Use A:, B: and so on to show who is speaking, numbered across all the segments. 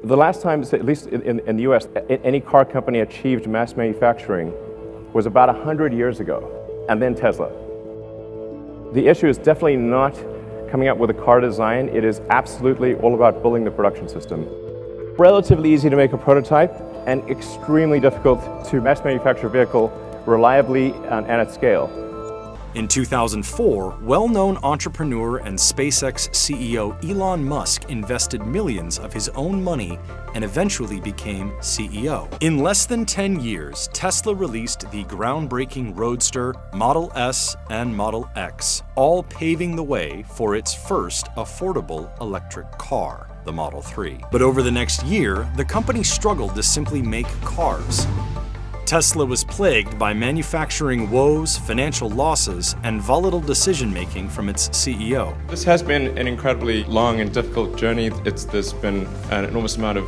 A: The last time, at least in the US, any car company achieved mass manufacturing was about 100 years ago, and then Tesla. The issue is definitely not coming up with a car design. It is absolutely all about building the production system. Relatively easy to make a prototype and extremely difficult to mass manufacture a vehicle reliably and at scale.
B: In 2004, well-known entrepreneur and SpaceX CEO Elon Musk invested millions of his own money and eventually became CEO. In less than 10 years, Tesla released the groundbreaking Roadster, Model S, and Model X, all paving the way for its first affordable electric car, the Model 3. But over the next year, the company struggled to simply make cars. Tesla was plagued by manufacturing woes, financial losses, and volatile decision-making from its CEO.
A: This has been an incredibly long and difficult journey. There's been an enormous amount of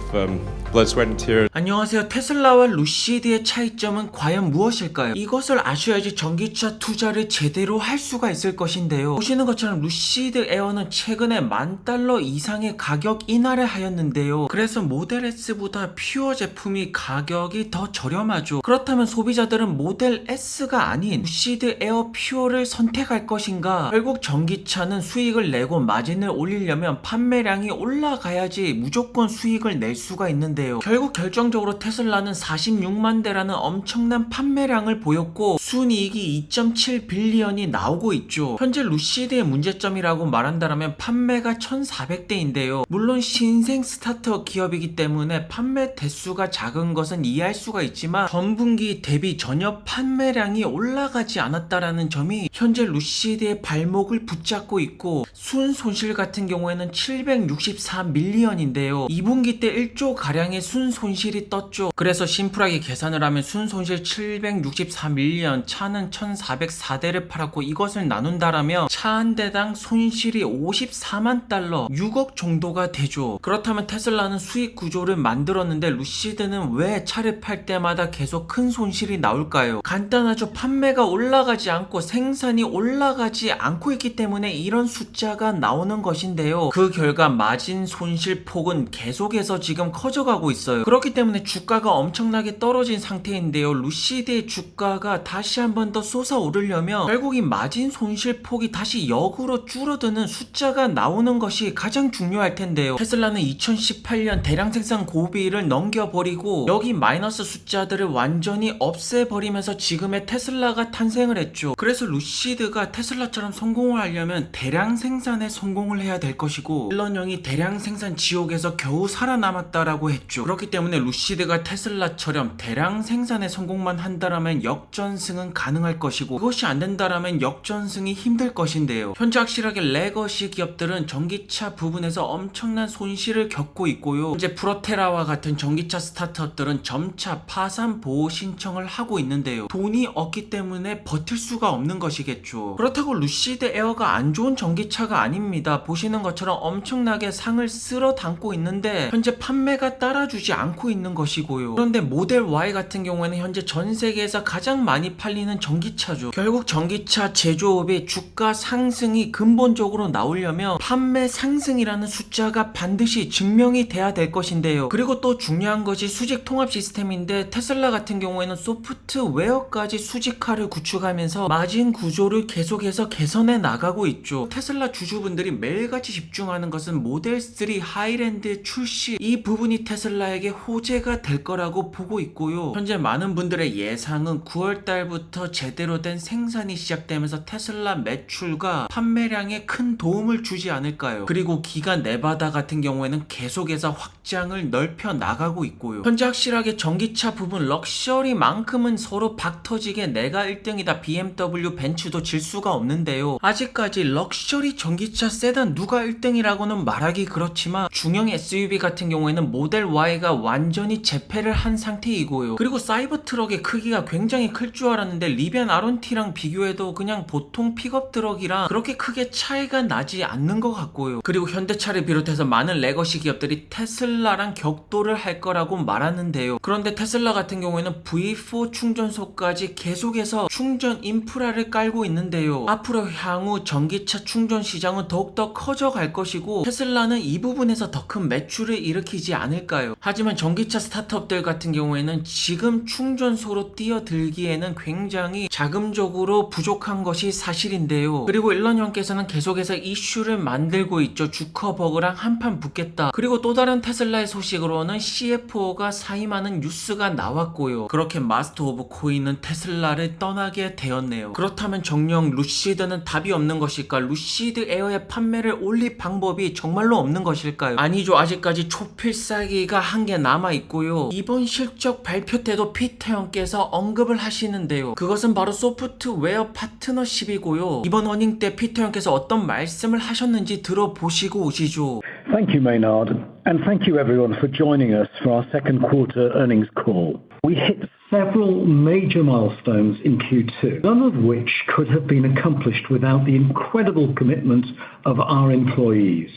A: blood, sweat, and tears.
C: 안녕하세요. 테슬라와 루시드의 차이점은 과연 무엇일까요? 이것을 아셔야지 전기차 투자를 제대로 할 수가 있을 것인데요. 보시는 것처럼 루시드 에어는 최근에 $10,000 이상의 가격 인하를 하였는데요. 그래서 모델 S보다 퓨어 제품이 가격이 더 저렴하죠. 그렇다면 소비자들은 모델 S가 아닌 루시드 에어 퓨어를 선택할 것인가? 결국 전기차는 수익을 내고 마진을 올리려면 판매량이 올라가야지 무조건 수익을 낼 수가 있는데요. 결국 결정적으로 테슬라는 46만 대라는 엄청난 판매량을 보였고 순이익이 2.7 빌리언이 나오고 있죠. 현재 루시드의 문제점이라고 말한다면 판매가 1,400대인데요. 물론 신생 스타트업 기업이기 때문에 판매 대수가 작은 것은 이해할 수가 있지만 전분기 대비 전혀 판매량이 올라가지 않았다라는 점이 현재 루시드의 발목을 붙잡고 있고 순손실 같은 경우에는 764밀리언인데요. 2분기 때 1조 가량의 순손실이 떴죠. 그래서 심플하게 계산을 하면 순손실 764밀리언, 차는 1,404대를 팔았고 이것을 나눈다라면 차 한 대당 손실이 54만 달러, 6억 정도가 되죠. 그렇다면 테슬라는 수익 구조를 만들었는데 루시드는 왜 차를 팔 때마다 계속 큰 손실이 나올까요? 간단하죠. 판매가 올라가지 않고 생산이 올라가지 않고 있기 때문에 이런 숫자가 나오는 것인데요. 그 결과 마진 손실 폭은 계속해서 지금 커져가고 있어요. 그렇기 때문에 주가가 엄청나게 떨어진 상태인데요. 루시드의 주가가 다시 한번 더 솟아오르려면 결국 이 마진 손실 폭이 다시 역으로 줄어드는 숫자가 나오는 것이 가장 중요할 텐데요. 테슬라는 2018년 대량 생산 고비를 넘겨버리고 여기 마이너스 숫자들을 완전히 없애버리면서 지금의 테슬라가 탄생을 했죠. 그래서 루시드가 테슬라처럼 성공을 하려면 대량 생산에 성공을 해야 될 것이고 일론 형이 대량 생산 지옥에서 겨우 살아남았다라고 했죠. 그렇기 때문에 루시드가 테슬라처럼 대량 생산에 성공만 한다라면 역전승은 가능할 것이고 그것이 안 된다라면 역전승이 힘들 것인데요. 현재 확실하게 레거시 기업들은 전기차 부분에서 엄청난 손실을 겪고 있고요. 현재 프로테라와 같은 전기차 스타트업들은 점차 파산 보호 신청을 하고 있는데요. 돈이 없기 때문에 버틸 수가 없는 것이겠죠. 그렇다고 루시드 에어가 안 좋은 전기차가 아닙니다. 보시는 것처럼 엄청나게 상을 쓸어 담고 있는데 현재 판매가 따라주지 않고 있는 것이고요. 그런데 모델 Y 같은 경우에는 현재 전 세계에서 가장 많이 팔리는 전기차죠. 결국 전기차 제조업의 주가 상승이 근본적으로 나오려면 판매 상승이라는 숫자가 반드시 증명이 돼야 될 것인데요. 그리고 또 중요한 것이 수직 통합 시스템인데 테슬라 같은 경우에는 소프트웨어까지 수직화를 구축하면서 마진 구조를 계속해서 개선해 나가고 있죠. 테슬라 주주분들이 매일같이 집중하는 것은 모델 3 하이랜드 출시, 이 부분이 테슬라에게 호재가 될 거라고 보고 있고요. 현재 많은 분들의 예상은 9월달부터 제대로 된 생산이 시작되면서 테슬라 매출과 판매량에 큰 도움을 주지 않을까요? 그리고 기가 네바다 같은 경우에는 계속해서 확장을 넓혀 나가고 있고요. 현재 확실하게 전기차 부분 럭셔리만큼은 서로 박터지게 내가 1등이다, BMW, 벤츠도 질 수가 없는데요. 아직까지 럭셔리 전기차 세단 누가 1등이라고는 말하기 그렇지만 중형 SUV 같은 경우에는 모델 Y가 완전히 재패를 한 상태이고요. 그리고 사이버 트럭의 크기가 굉장히 클 줄 알았는데 리비안 R1T랑 비교해도 그냥 보통 픽업 트럭이랑 그렇게 크게 차이가 나지 않는 것 같고요. 그리고 현대차를 비롯해서 많은 레거시 기업들이 테슬라랑 격돌을 할 거라고 말하는데요. 그런데 테슬라 같은 경우에는 경우에는 V4 충전소까지 계속해서 충전 인프라를 깔고 있는데요. 앞으로 향후 전기차 충전 시장은 더욱더 커져갈 것이고 테슬라는 이 부분에서 더 큰 매출을 일으키지 않을까요? 하지만 전기차 스타트업들 같은 경우에는 지금 충전소로 뛰어들기에는 굉장히 자금적으로 부족한 것이 사실인데요. 그리고 일론 형께서는 계속해서 이슈를 만들고 있죠. 주커버그랑 한판 붙겠다. 그리고 또 다른 테슬라의 소식으로는 CFO가 사임하는 뉴스가 나왔고요. 그렇게 마스터 오브 코인은 테슬라를 떠나게 되었네요. 그렇다면 정녕 루시드는 답이 없는 것일까? 루시드 에어의 판매를 올릴 방법이 정말로 없는 것일까요? 아니죠. 아직까지 초필살기가 한 개 남아있고요. 이번 실적 발표 때도 피터 형께서 언급을 하시는데요. 그것은 바로 소프트웨어 파트너십이고요. 이번 어닝 때 피터 형께서 어떤 말씀을 하셨는지 들어보시고 오시죠.
D: Thank you, Maynard, and thank you everyone for joining us for our second quarter earnings call. We hit several major milestones in Q2, none of which could have been accomplished without the incredible commitment of our employees.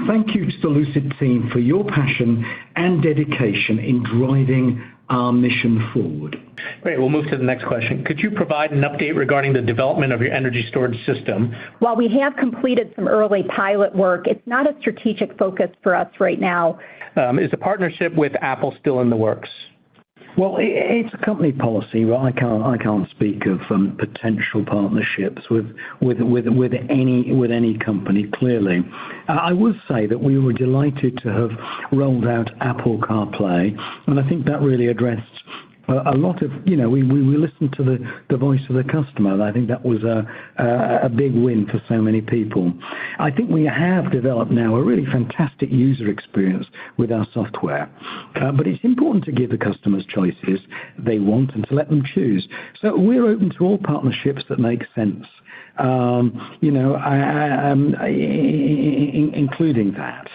D: Thank you to the Lucid team for your passion and dedication in driving our mission forward.
E: Great. We'll move to the next question. Could you provide an update regarding the development of your energy storage system?
F: While we have completed some early pilot work, it's not a strategic focus for us right now.
E: Is the partnership with Apple still in the works?
D: Well, it's a company policy. Well, I can't speak of potential partnerships with any company. Clearly, I would say that we were delighted to have rolled out Apple CarPlay, and I think that really addressed a lot of, we listened to the voice of the customer, and I think that was a big win for so many people. I think we have developed now a really fantastic user experience with our software, but it's important to give the customers choices they want and to let them choose. So we're open to all partnerships that make sense, including that.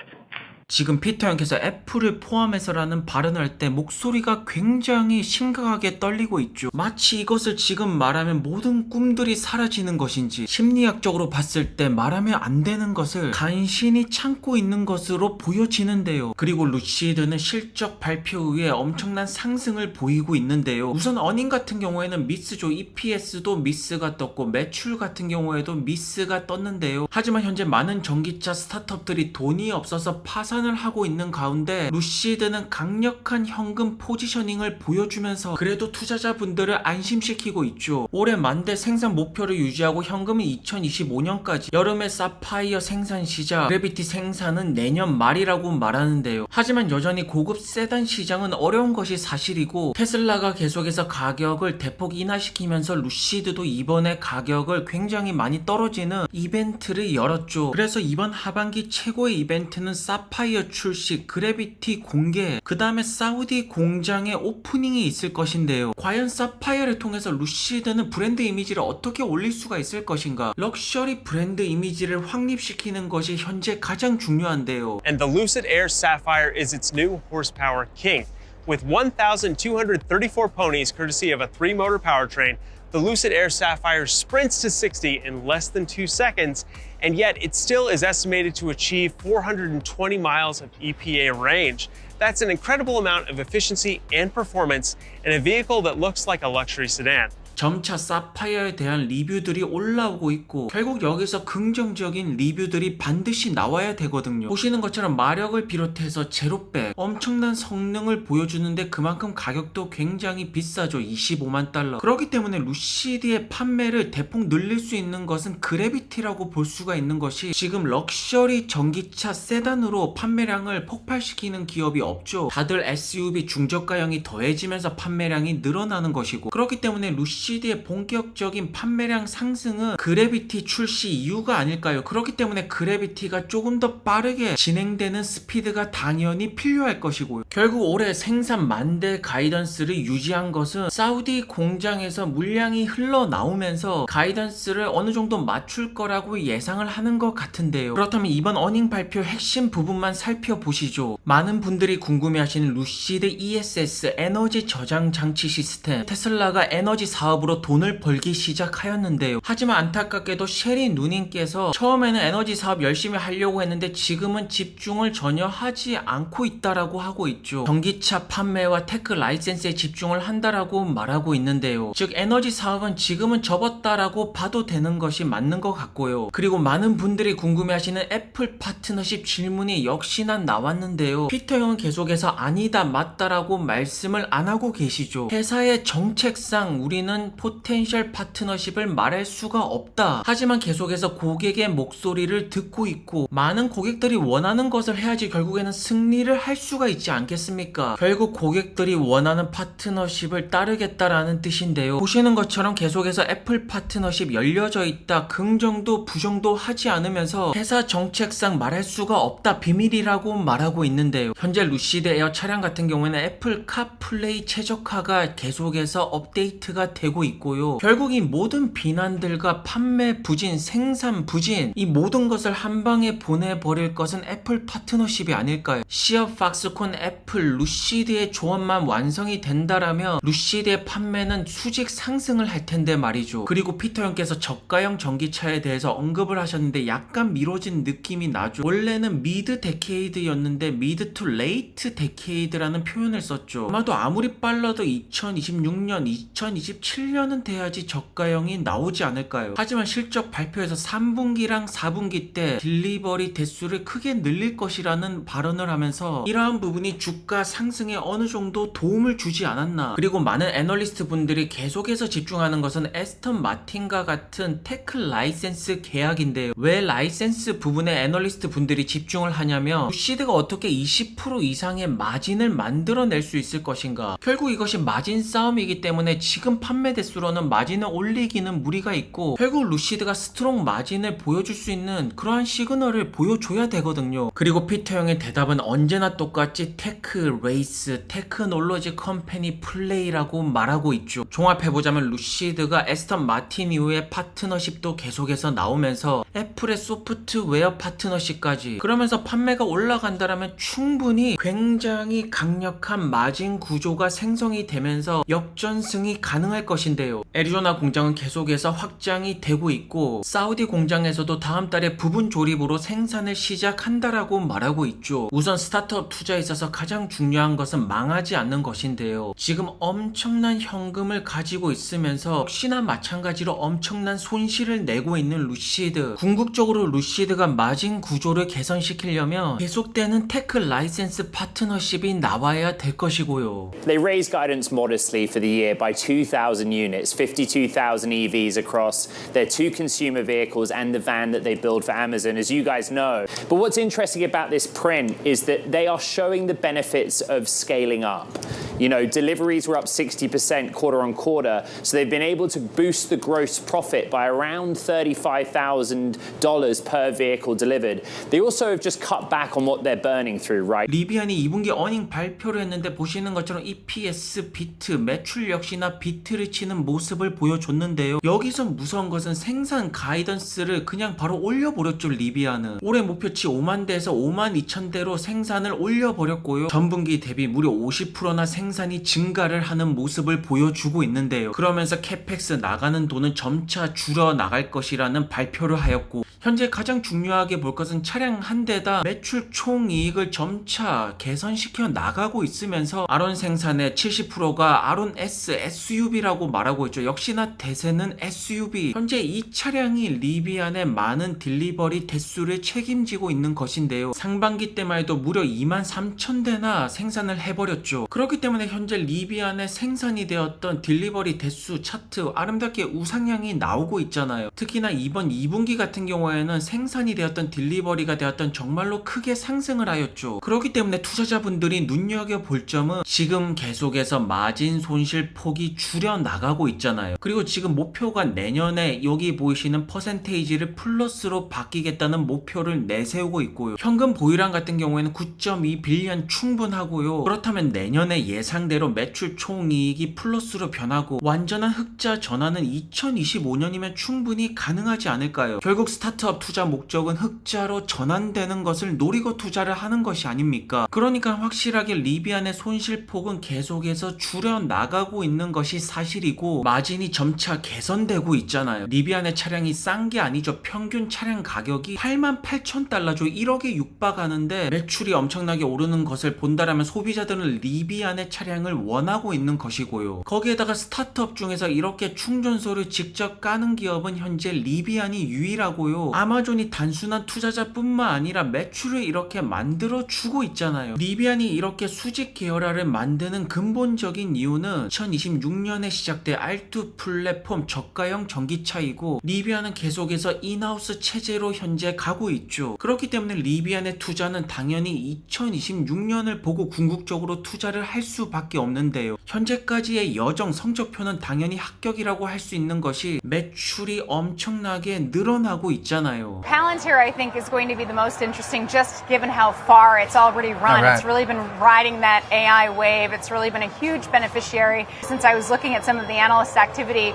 C: 지금 피터 형께서 애플을 포함해서라는 발언을 할 때 목소리가 굉장히 심각하게 떨리고 있죠. 마치 이것을 지금 말하면 모든 꿈들이 사라지는 것인지, 심리학적으로 봤을 때 말하면 안 되는 것을 간신히 참고 있는 것으로 보여지는데요. 그리고 루시드는 실적 발표 후에 엄청난 상승을 보이고 있는데요. 우선 어닝 같은 경우에는 미스죠. EPS도 미스가 떴고 매출 같은 경우에도 미스가 떴는데요. 하지만 현재 많은 전기차 스타트업들이 돈이 없어서 파산을 하고 있는 가운데 루시드는 강력한 현금 포지셔닝을 보여주면서 그래도 투자자분들을 안심시키고 있죠. 올해 만대 생산 목표를 유지하고 현금은 2025년까지, 여름에 사파이어 생산 시작, 그래비티 생산은 내년 말이라고 말하는데요. 하지만 여전히 고급 세단 시장은 어려운 것이 사실이고, 테슬라가 계속해서 가격을 대폭 인하시키면서 루시드도 이번에 가격을 굉장히 많이 떨어지는 이벤트를 열었죠. 그래서 이번 하반기 최고의 이벤트는 사파이어 출시, 그래비티 공개, 그 다음에 사우디 공장의 오프닝이 있을 것인데요. 과연 사파이어를 통해서 루시드는 브랜드 이미지를 어떻게 올릴 수가 있을 것인가? 럭셔리 브랜드 이미지를 확립시키는 것이 현재 가장 중요한데요.
G: And the Lucid Air Sapphire is its new horsepower king. With 1,234 ponies courtesy of a 3-motor powertrain, the Lucid Air Sapphire sprints to 60 in less than 2 seconds, and yet it still is estimated to achieve 420 miles of EPA range. That's an incredible amount of efficiency and performance in a vehicle that looks like a luxury sedan.
C: 점차 사파이어에 대한 리뷰들이 올라오고 있고, 결국 여기서 긍정적인 리뷰들이 반드시 나와야 되거든요. 보시는 것처럼 마력을 비롯해서 제로백, 엄청난 성능을 보여주는데 그만큼 가격도 굉장히 비싸죠. 25만 달러. 그렇기 때문에 루시드의 판매를 대폭 늘릴 수 있는 것은 그래비티라고 볼 수가 있는 것이, 지금 럭셔리 전기차 세단으로 판매량을 폭발시키는 기업이 없죠. 다들 SUV 중저가형이 더해지면서 판매량이 늘어나는 것이고, 그렇기 때문에 루시드의 본격적인 판매량 상승은 그래비티 출시 이유가 아닐까요? 그렇기 때문에 그래비티가 조금 더 빠르게 진행되는 스피드가 당연히 필요할 것이고요. 결국 올해 생산 만대 가이던스를 유지한 것은 사우디 공장에서 물량이 흘러나오면서 가이던스를 어느 정도 맞출 거라고 예상을 하는 것 같은데요. 그렇다면 이번 어닝 발표 핵심 부분만 살펴보시죠. 많은 분들이 궁금해하시는 루시드 ESS 에너지 저장 장치 시스템, 테슬라가 에너지 사업으로 돈을 벌기 시작하였는데요. 하지만 안타깝게도 셰리 누님께서 처음에는 에너지 사업 열심히 하려고 했는데 지금은 집중을 전혀 하지 않고 있다라고 하고 있죠. 있죠. 전기차 판매와 테크 라이센스에 집중을 한다라고 말하고 있는데요. 즉 에너지 사업은 지금은 접었다라고 봐도 되는 것이 맞는 것 같고요. 그리고 많은 분들이 궁금해하시는 애플 파트너십 질문이 역시나 나왔는데요. 피터 형은 계속해서 아니다 맞다라고 말씀을 안 하고 계시죠. 회사의 정책상 우리는 포텐셜 파트너십을 말할 수가 없다. 하지만 계속해서 고객의 목소리를 듣고 있고 많은 고객들이 원하는 것을 해야지 결국에는 승리를 할 수가 있지 않겠습니까? 결국 고객들이 원하는 파트너십을 따르겠다라는 뜻인데요. 보시는 것처럼 계속해서 애플 파트너십 열려져 있다. 긍정도 부정도 하지 않으면서 회사 정책상 말할 수가 없다. 비밀이라고 말하고 있는데요. 현재 루시드 에어 차량 같은 경우에는 애플 카플레이 최적화가 계속해서 업데이트가 되고 있고요. 결국 이 모든 비난들과 판매 부진, 생산 부진 이 모든 것을 한 방에 보내버릴 것은 애플 파트너십이 아닐까요? 시어, 팍스콘, 애플, 루시드의 조합만 완성이 된다라면 루시드의 판매는 수직 상승을 할 텐데 말이죠. 그리고 피터 형께서 저가형 전기차에 대해서 언급을 하셨는데 약간 미뤄진 느낌이 나죠. 원래는 미드 데케이드였는데 미드 투 레이트 데케이드라는 표현을 썼죠. 아마도 아무리 빨라도 2026년, 2027년은 돼야지 저가형이 나오지 않을까요? 하지만 실적 발표에서 3분기랑 4분기 때 딜리버리 대수를 크게 늘릴 것이라는 발언을 하면서 이러한 부분이 주가 상승에 어느 정도 도움을 주지 않았나. 그리고 많은 애널리스트 분들이 계속해서 집중하는 것은 에스턴 마틴과 같은 테크 라이센스 계약인데요. 왜 라이센스 부분에 애널리스트 분들이 집중을 하냐면 루시드가 어떻게 20% 이상의 마진을 만들어낼 수 있을 것인가. 결국 이것이 마진 싸움이기 때문에 지금 판매 대수로는 마진을 올리기는 무리가 있고 결국 루시드가 스트롱 마진을 보여줄 수 있는 그러한 시그널을 보여줘야 되거든요. 그리고 피터 형의 대답은 언제나 똑같이 테크 레이스, 테크놀로지 컴퍼니 플레이라고 말하고 있죠. 종합해보자면 루시드가 에스턴 마틴 이후에 파트너십도 계속해서 나오면서 애플의 소프트웨어 파트너십까지, 그러면서 판매가 올라간다라면 충분히 굉장히 강력한 마진 구조가 생성이 되면서 역전승이 가능할 것인데요. 애리조나 공장은 계속해서 확장이 되고 있고 사우디 공장에서도 다음 달에 부분 조립으로 생산을 시작한다라고 말하고 있죠. 우선 스타트업 투자에 있어서 가장 중요한 것은 망하지 않는 것인데요. 지금 엄청난 현금을 가지고 있으면서 역시나 마찬가지로 엄청난 손실을 내고 있는 루시드. 궁극적으로 루시드가 마진 구조를 개선시키려면 계속되는 테크 라이센스 파트너십이 나와야 될 것이고요.
H: They raised guidance modestly for the year by 2,000 units, 52,000 EVs across their two consumer vehicles and the van that they build for Amazon, as you guys know. But what's interesting about this print is that they are showing the benefits of scaling up. You know, deliveries were up 60% quarter on quarter, so they've been able to boost the gross profit by around $35,000 per vehicle delivered. They also have just cut back on what they're burning through, right?
C: 리비안이 2분기 어닝 발표를 했는데 보시는 것처럼 EPS 비트, 매출 역시나 비트를 치는 모습을 보여줬는데요. 여기서 무서운 것은 생산 가이던스를 그냥 바로 올려버렸죠. 리비안은 올해 목표치 5만 대에서 5만 2천 대로 생산을 올려버렸고요. 전분기 대비 무려 50%나 생산이 증가를 하는 모습을 보여주고 있는데요. 그러면서 캐펙스 나가는 돈은 점차 줄어 나갈 것이라는 발표를 하였고, 현재 가장 중요하게 볼 것은 차량 한 대당 매출 총이익을 점차 개선시켜 나가고 있으면서 아론 생산의 70%가 아론 S, SUV라고 말하고 있죠. 역시나 대세는 SUV. 현재 이 차량이 리비안의 많은 딜리버리 대수를 책임지고 있는 것인데요. 상반기 때만 해도 무려 2만 3천 대나 생산을 해버렸죠. 그렇기 때문에 현재 리비안에 생산이 되었던 딜리버리 대수 차트 아름답게 우상향이 나오고 있잖아요. 특히나 이번 2분기 같은 경우에는 생산이 되었던 딜리버리가 되었던 정말로 크게 상승을 하였죠. 그렇기 때문에 투자자분들이 눈여겨볼 점은 지금 계속해서 마진 손실 폭이 줄여 나가고 있잖아요. 그리고 지금 목표가 내년에 여기 보이시는 퍼센테이지를 플러스로 바뀌겠다는 목표를 내세우고 있고요. 현금 보유량 같은 경우에는 9.2 빌리언 충분하고요. 그렇다면 내년에 예상대로 매출 총이익이 플러스로 변하고 완전한 흑자 전환은 2025년이면 충분히 가능하지 않을까요? 결국 스타트업 스타트업 투자 목적은 흑자로 전환되는 것을 노리고 투자를 하는 것이 아닙니까? 그러니까 확실하게 리비안의 손실폭은 계속해서 줄여나가고 있는 것이 사실이고 마진이 점차 개선되고 있잖아요. 리비안의 차량이 싼 게 아니죠. 평균 차량 가격이 88,000달러죠. 1억에 육박하는데 매출이 엄청나게 오르는 것을 본다라면 소비자들은 리비안의 차량을 원하고 있는 것이고요. 거기에다가 스타트업 중에서 이렇게 충전소를 직접 까는 기업은 현재 리비안이 유일하고요. 아마존이 단순한 투자자뿐만 아니라 매출을 이렇게 만들어주고 있잖아요. 리비안이 이렇게 수직 계열화를 만드는 근본적인 이유는 2026년에 시작된 R2 플랫폼 저가형 전기차이고 리비안은 계속해서 인하우스 체제로 현재 가고 있죠. 그렇기 때문에 리비안의 투자는 당연히 2026년을 보고 궁극적으로 투자를 할 수밖에 없는데요. 현재까지의 여정 성적표는 당연히 합격이라고 할 수 있는 것이 매출이 엄청나게 늘어나고 있잖아요.
I: Palantir, I think, is going to be the most interesting just given how far it's already run. It's really been riding that AI wave. It's really been a huge beneficiary since I was looking at some of the analyst activity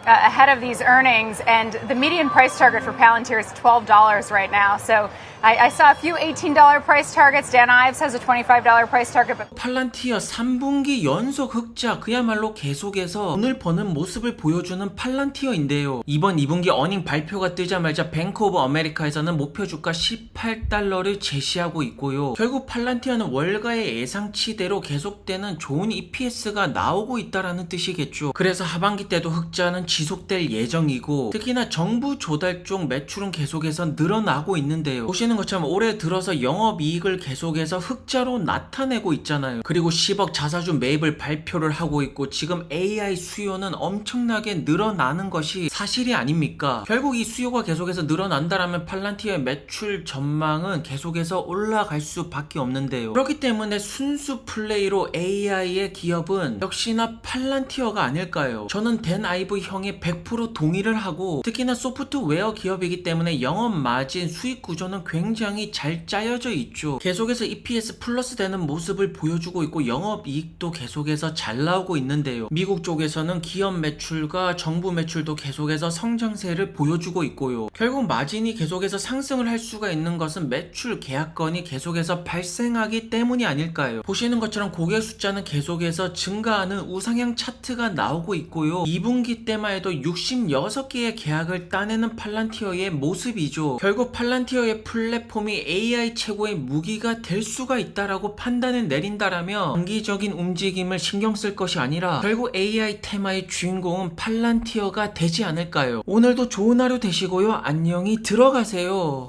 I: ahead of these earnings, and the median price target for Palantir is $12 right now. So I saw a few $18 price targets. Dan Ives has a $25 price target. But
C: 팔란티어 3분기 연속 흑자, 그야말로 계속해서 돈을 버는 모습을 보여주는 팔란티어인데요. 이번 2분기 어닝 발표가 뜨자마자 뱅크 오브 아메리카에서는 목표 주가 $18를 제시하고 있고요. 결국 팔란티어는 월가의 예상치대로 계속되는 좋은 EPS가 나오고 있다라는 뜻이겠죠. 그래서 하반기 때도 흑자는 지속될 예정이고 특히나 정부 조달 쪽 매출은 계속해서 늘어나고 있는데요. 보시는 것처럼 올해 들어서 영업이익을 계속해서 흑자로 나타내고 있잖아요. 그리고 10억 자사주 매입을 발표를 하고 있고 지금 AI 수요는 엄청나게 늘어나는 것이 사실이 아닙니까? 결국 이 수요가 계속해서 늘어난다라면 팔란티어의 매출 전망은 계속해서 올라갈 수밖에 없는데요. 그렇기 때문에 순수 플레이로 AI의 기업은 역시나 팔란티어가 아닐까요? 저는 댄 아이브 형에 100% 동의를 하고 특히나 소프트웨어 기업이기 때문에 영업 마진 수익 구조는 굉장히 잘 짜여져 있죠. 계속해서 EPS 플러스 되는 모습을 보여주고 있고 영업이익도 계속해서 잘 나오고 있는데요. 미국 쪽에서는 기업 매출과 정부 매출도 계속해서 성장세를 보여주고 있고요. 결국 마진이 계속해서 상승을 할 수가 있는 것은 매출 계약건이 계속해서 발생하기 때문이 아닐까요? 보시는 것처럼 고객 숫자는 계속해서 증가하는 우상향 차트가 나오고 있고요. 2분기 때만 해도 66개의 계약을 따내는 팔란티어의 모습이죠. 결국 팔란티어의 플랫폼이 AI 최고의 무기가 될 수가 있다라고 판단을 내린다라면 장기적인 움직임을 신경 쓸 것이 아니라 결국 AI 테마의 주인공은 팔란티어가 되지 않을까요? 오늘도 좋은 하루 되시고요. 안녕히 들어가세요.